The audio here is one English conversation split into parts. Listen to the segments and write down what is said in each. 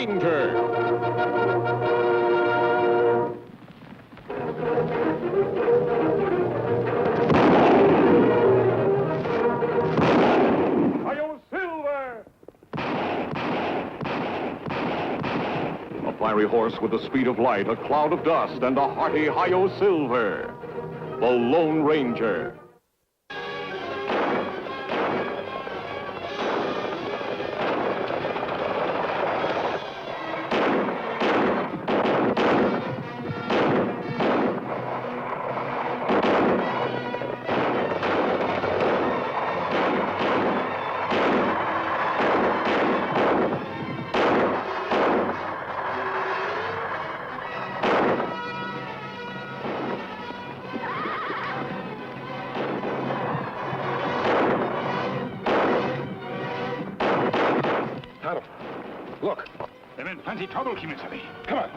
Ranger. A fiery horse with the speed of light, a cloud of dust, and a hearty Hi-Yo Silver, the Lone Ranger. Look. They're in plenty trouble, Kemo Sabe. Come on.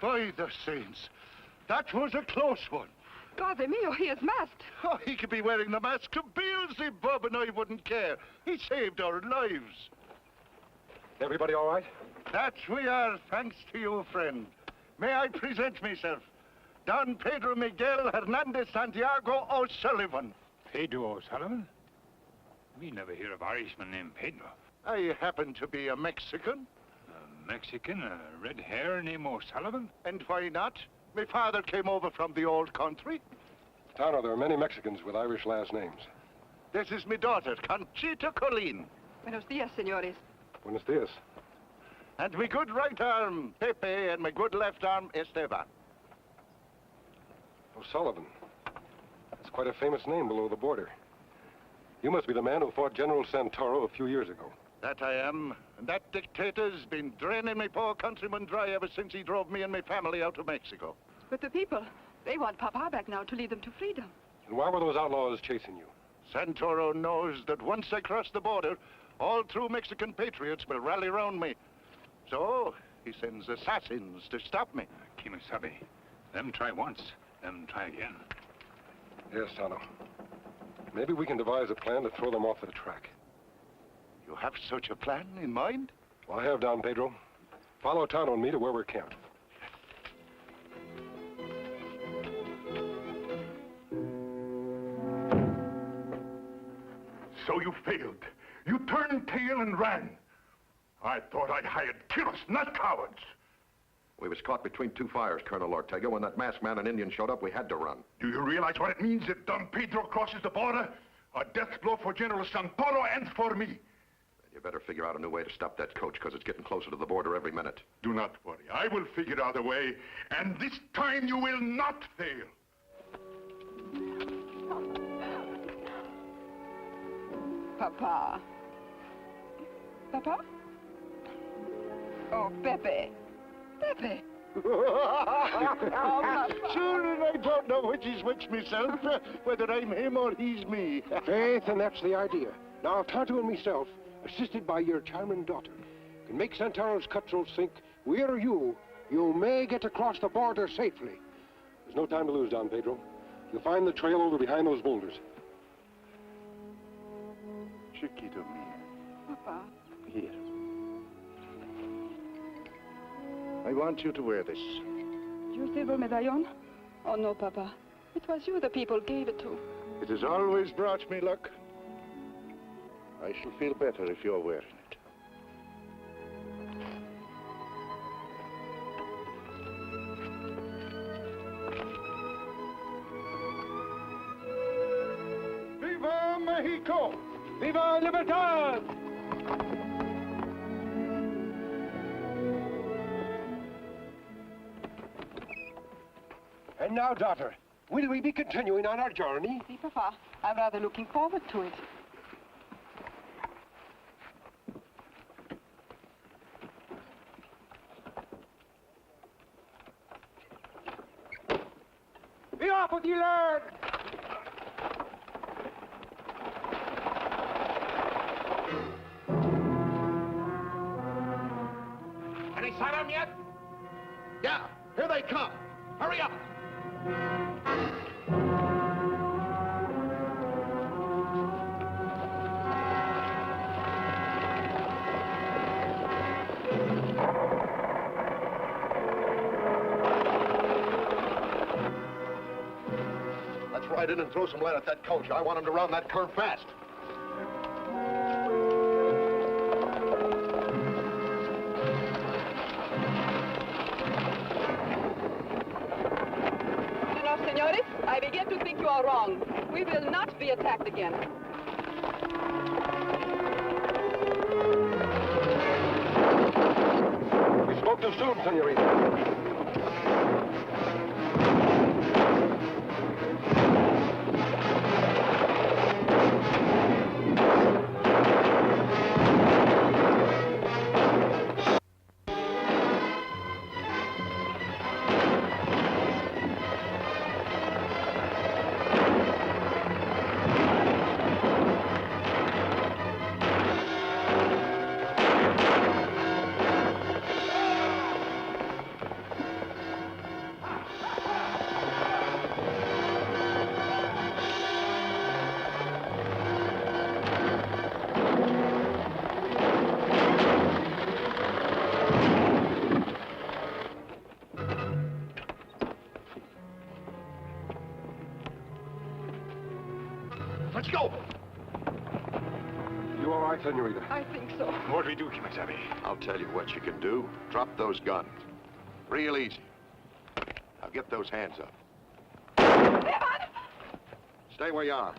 By the saints, that was a close one. Padre mio, he is masked. Oh, he could be wearing the mask of Beelzebub and I wouldn't care. He saved our lives. Everybody all right? That we are, thanks to you, friend. May I present myself? Don Pedro Miguel Hernandez Santiago O'Sullivan. Pedro O'Sullivan? We never hear of Irishman named Pedro. I happen to be a Mexican. Mexican, red hair, name O'Sullivan? And why not? My father came over from the old country. Tonto, there are many Mexicans with Irish last names. This is my daughter, Conchita Colleen. Buenos dias, señores. Buenos dias. And my good right arm, Pepe, and my good left arm, Esteban. O'Sullivan. That's quite a famous name below the border. You must be the man who fought General Santoro a few years ago. That I am. And that dictator's been draining my poor countrymen dry ever since he drove me and my family out of Mexico. But the people, they want Papa back now to lead them to freedom. And why were those outlaws chasing you? Santoro knows that once I cross the border, all true Mexican patriots will rally around me. So, he sends assassins to stop me. Kemo Sabe. Them try once, them try again. Yes, Tonto. Maybe we can devise a plan to throw them off the track. You have such a plan in mind? Well, I have, Don Pedro. Follow Tonto and me to where we're camped. So you failed. You turned tail and ran. I thought I'd hired killers, not cowards. We was caught between two fires, Colonel Ortega. When that masked man and Indian showed up, we had to run. Do you realize what it means if Don Pedro crosses the border? A death blow for General Santoro and for me. You better figure out a new way to stop that coach, because it's getting closer to the border every minute. Do not worry. I will figure out a way, and this time you will not fail. Papa. Papa? Oh, Pepe. Pepe. Sure, and I don't know which is which myself, whether I'm him or he's me. Faith, and that's the idea. Now, if Tonto and myself, assisted by your charming daughter, can make Santoro's cutthroats think we're you may get across the border safely. There's no time to lose, Don Pedro. You'll find the trail over behind those boulders. Chiquito mia. Papa. Here. I want you to wear this. Your silver medallion? Oh, no, Papa. It was you the people gave it to. It has always brought me luck. I shall feel better if you're wearing it. Viva Mexico! Viva Libertad! And now, daughter, will we be continuing on our journey? See, Papa, I'm rather looking forward to it. Be off with you, lad! Any sight of them yet? Yeah, here they come. Hurry up! Let's ride in and throw some lead at that coach. I want him to round that curve fast. Senores, I begin to think you are wrong. We will not be attacked again. We spoke too soon, senorita. Let's go! You all right, senorita? I think so. What do we do, Kemo Sabe? I'll tell you what you can do. Drop those guns. Real easy. Now get those hands up. Sullivan! Stay where you are.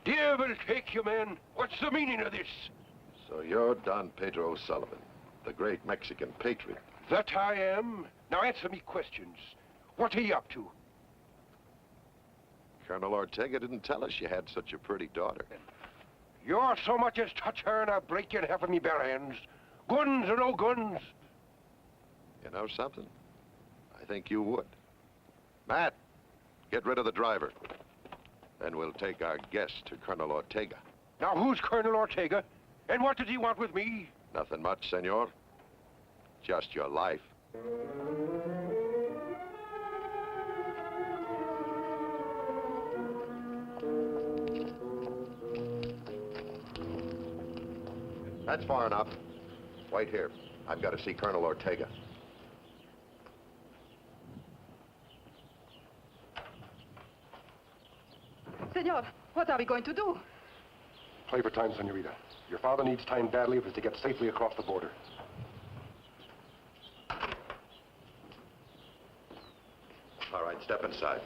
Devil take you, man. What's the meaning of this? So you're Don Pedro Sullivan, the great Mexican patriot. That I am. Now answer me questions. What are you up to? Colonel Ortega didn't tell us you had such a pretty daughter. You're so much as touch her and I'll break you in half of me bare hands. Guns or no guns. You know something? I think you would. Matt, get rid of the driver. Then we'll take our guest to Colonel Ortega. Now who's Colonel Ortega? And what does he want with me? Nothing much, senor. Just your life. That's far enough. Wait here. I've got to see Colonel Ortega. Senor, what are we going to do? Play for time, senorita. Your father needs time badly if it's to get safely across the border. All right, step inside.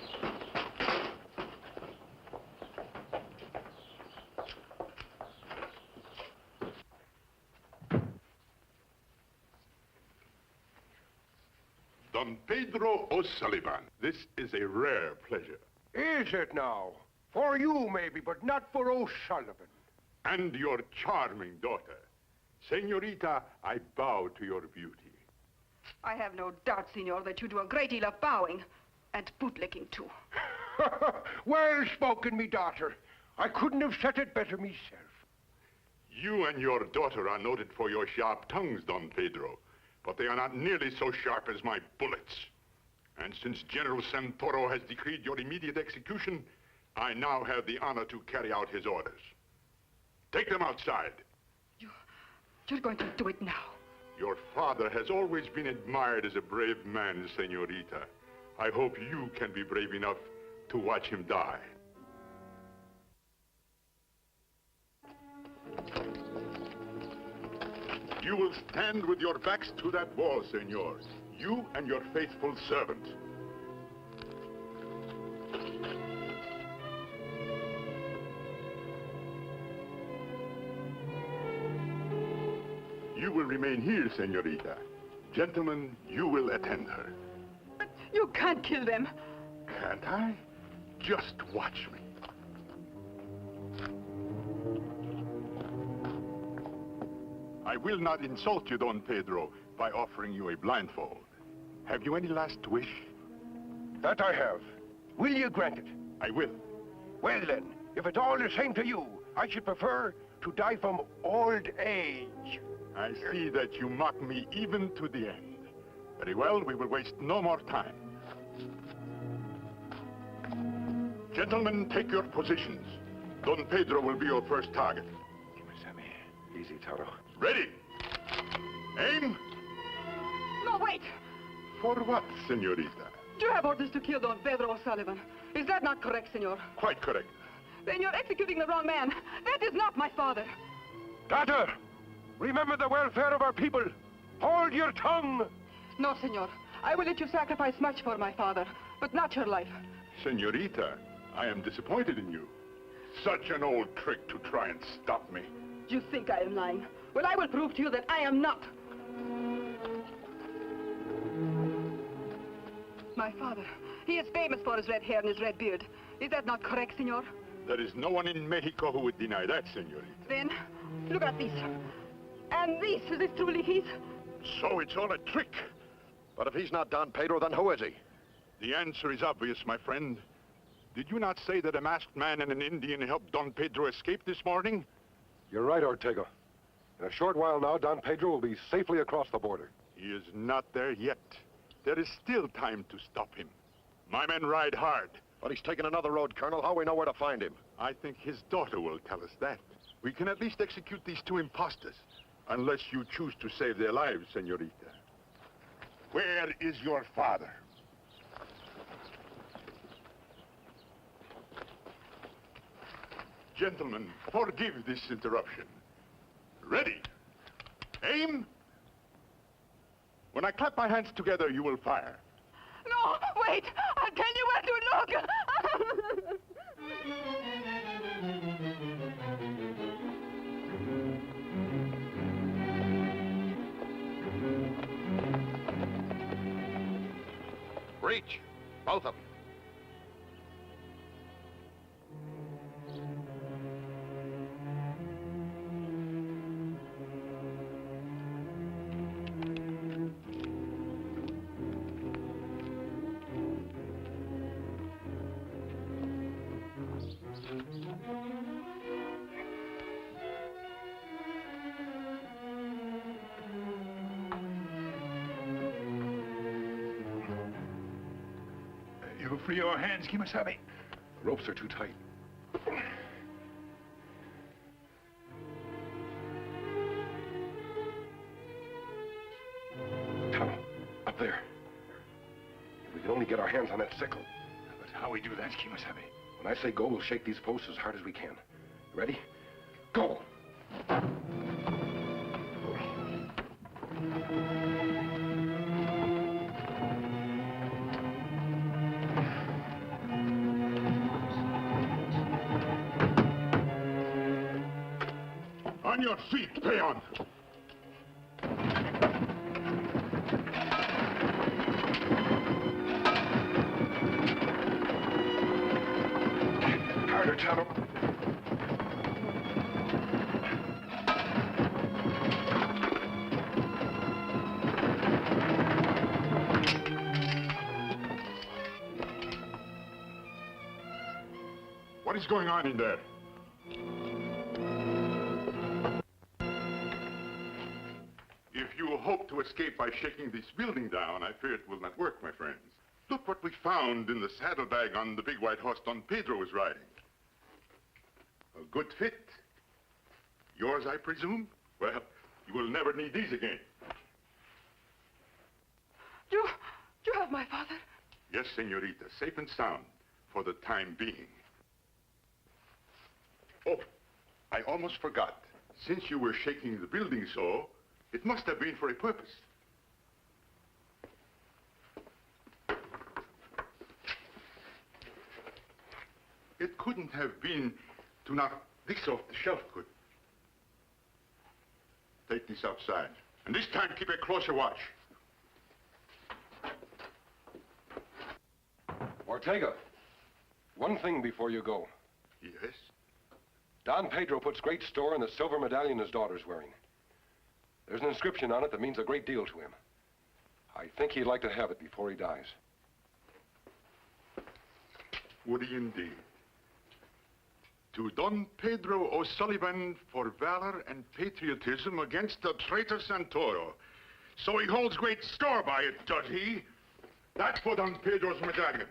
Don Pedro O'Sullivan, this is a rare pleasure. Is it now? For you, maybe, but not for O'Sullivan. And your charming daughter. Senorita, I bow to your beauty. I have no doubt, senor, that you do a great deal of bowing. And bootlicking, too. Well spoken, me daughter. I couldn't have said it better myself. You and your daughter are noted for your sharp tongues, Don Pedro. But they are not nearly so sharp as my bullets. And since General Santoro has decreed your immediate execution, I now have the honor to carry out his orders. Take them outside. You're going to do it now. Your father has always been admired as a brave man, Senorita. I hope you can be brave enough to watch him die. You will stand with your backs to that wall, senor. You and your faithful servant. You will remain here, senorita. Gentlemen, you will attend her. But you can't kill them. Can't I? Just watch me. I will not insult you, Don Pedro, by offering you a blindfold. Have you any last wish? That I have. Will you grant it? I will. Well then, if it's all the same to you, I should prefer to die from old age. I see that you mock me even to the end. Very well, we will waste no more time. Gentlemen, take your positions. Don Pedro will be your first target. Kemo Sabe. Easy, Tonto. Ready? Aim. No, wait! For what, senorita? You have orders to kill Don Pedro Sullivan. Is that not correct, senor? Quite correct. Then you're executing the wrong man. That is not my father. Daughter, remember the welfare of our people. Hold your tongue. No, senor. I will let you sacrifice much for my father, but not your life. Senorita, I am disappointed in you. Such an old trick to try and stop me. You think I am lying? Well, I will prove to you that I am not. My father, he is famous for his red hair and his red beard. Is that not correct, senor? There is no one in Mexico who would deny that, senorita. Then, look at this. And this, is this truly his? So it's all a trick. But if he's not Don Pedro, then who is he? The answer is obvious, my friend. Did you not say that a masked man and an Indian helped Don Pedro escape this morning? You're right, Ortega. In a short while now, Don Pedro will be safely across the border. He is not there yet. There is still time to stop him. My men ride hard. But he's taken another road, Colonel. How we know where to find him? I think his daughter will tell us that. We can at least execute these two impostors. Unless you choose to save their lives, senorita. Where is your father? Gentlemen, forgive this interruption. Ready? Aim. When I clap my hands together, you will fire. No, wait! I'll tell you where to look! Reach, both of them. You free your hands, Kemo Sabe. The ropes are too tight. Tonto, up there. If we can only get our hands on that sickle. But how we do that, Kemo Sabe? When I say go, we'll shake these posts as hard as we can. Ready? Go! On your feet, peon! Harder, Tonto. What is going on in there? If you hope to escape by shaking this building down, I fear it will not work, my friends. Look what we found in the saddlebag on the big white horse Don Pedro was riding. A good fit. Yours, I presume? Well, you will never need these again. You have my father? Yes, senorita, safe and sound for the time being. Oh, I almost forgot. Since you were shaking the building so, it must have been for a purpose. It couldn't have been to knock this off the shelf, could it? Take this outside. And this time, keep a closer watch. Ortega, one thing before you go. Yes? Don Pedro puts great store in the silver medallion his daughter's wearing. There's an inscription on it that means a great deal to him. I think he'd like to have it before he dies. Would he indeed? To Don Pedro O'Sullivan for valor and patriotism against the traitor Santoro. So he holds great store by it, does he? That's for Don Pedro's medallion.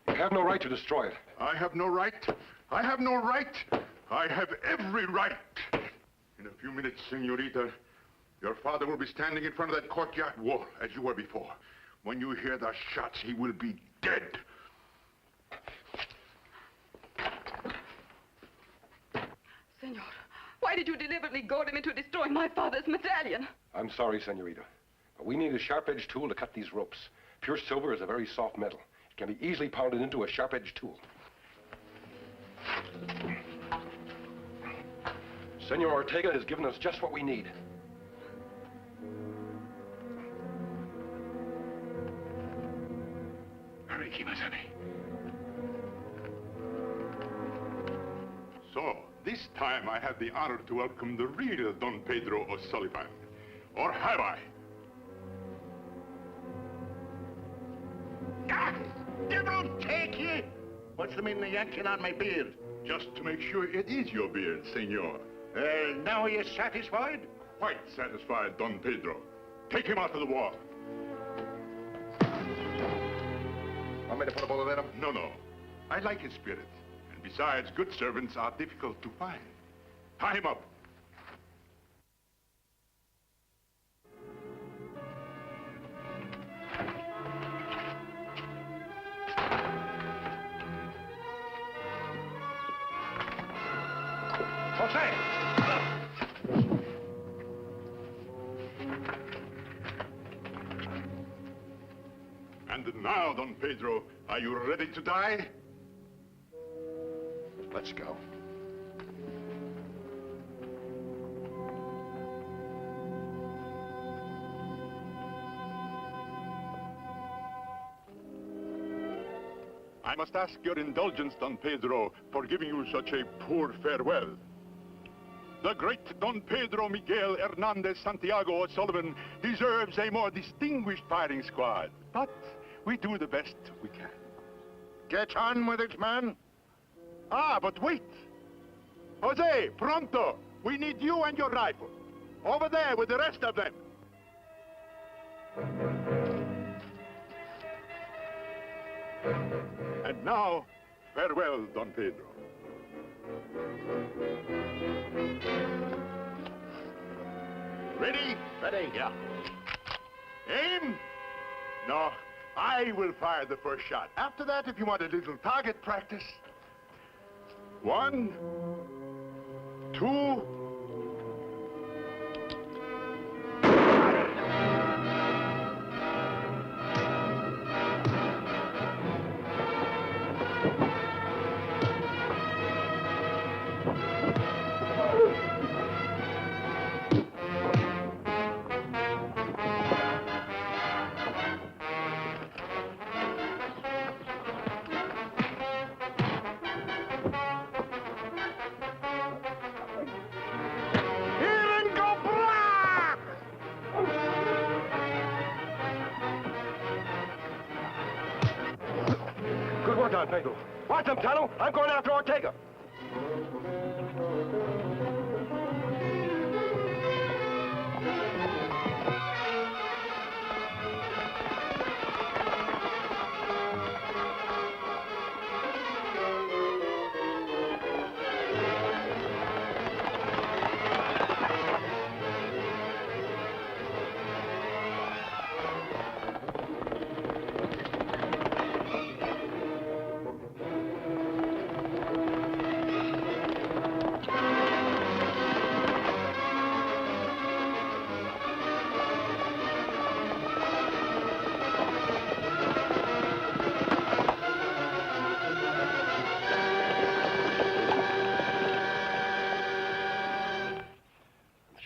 You have no right to destroy it. I have no right. I have no right. I have every right. In a few minutes, senorita, your father will be standing in front of that courtyard wall as you were before. When you hear the shots, he will be dead. Senor, why did you deliberately goad him into destroying my father's medallion? I'm sorry, senorita, but we need a sharp-edged tool to cut these ropes. Pure silver is a very soft metal. It can be easily pounded into a sharp-edged tool. Senor Ortega has given us just what we need. Hurry, Kemo Sabe. So, this time I have the honor to welcome the real Don Pedro O'Sullivan. Or have I? Ah! Devil take ye! What's the meaning of yanking on my beard? Just to make sure it is your beard, senor. Now are you satisfied? Quite satisfied, Don Pedro. Take him out to the wall. Want me to put a bullet in him? No, no. I like his spirit. And besides, good servants are difficult to find. Tie him up. Jose! And now, Don Pedro, are you ready to die? Let's go. I must ask your indulgence, Don Pedro, for giving you such a poor farewell. The great Don Pedro Miguel Hernandez Santiago O'Sullivan deserves a more distinguished firing squad, but we do the best we can. Get on with it, man. Ah, but wait! Jose, pronto! We need you and your rifle. Over there with the rest of them. And now, farewell, Don Pedro. Ready? Ready? Yeah. Aim? No, I will fire the first shot. After that, if you want a little target practice. 1, 2... Good work, Don Pedro. Watch them, Tonto. I'm going after Ortega.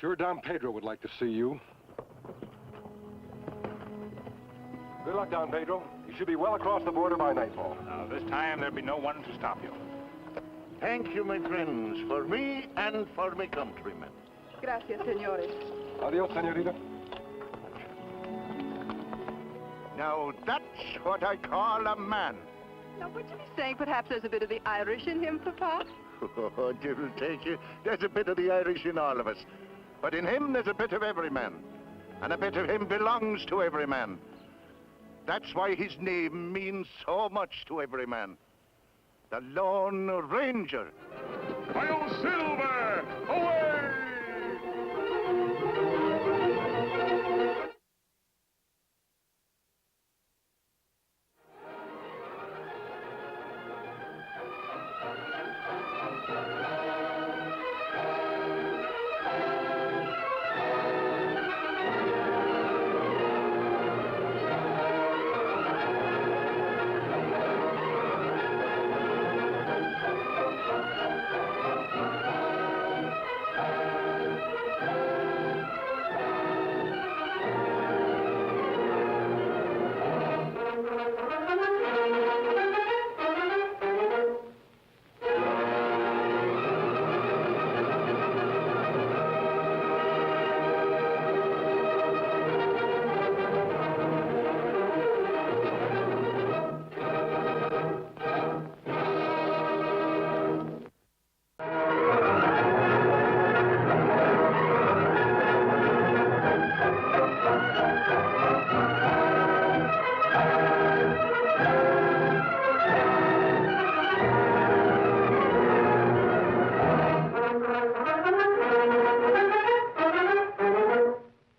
Sure, Don Pedro would like to see you. Good luck, Don Pedro. You should be well across the border by nightfall. Now, this time there'll be no one to stop you. Thank you, my friends, for me and for my countrymen. Gracias, senores. Adios, senorita. Now, that's what I call a man. Now, would you be saying perhaps there's a bit of the Irish in him, Papa? Oh, devil take you. There's a bit of the Irish in all of us. But in him, there's a bit of every man. And a bit of him belongs to every man. That's why his name means so much to every man. The Lone Ranger. Hi-yo, Silver! Away!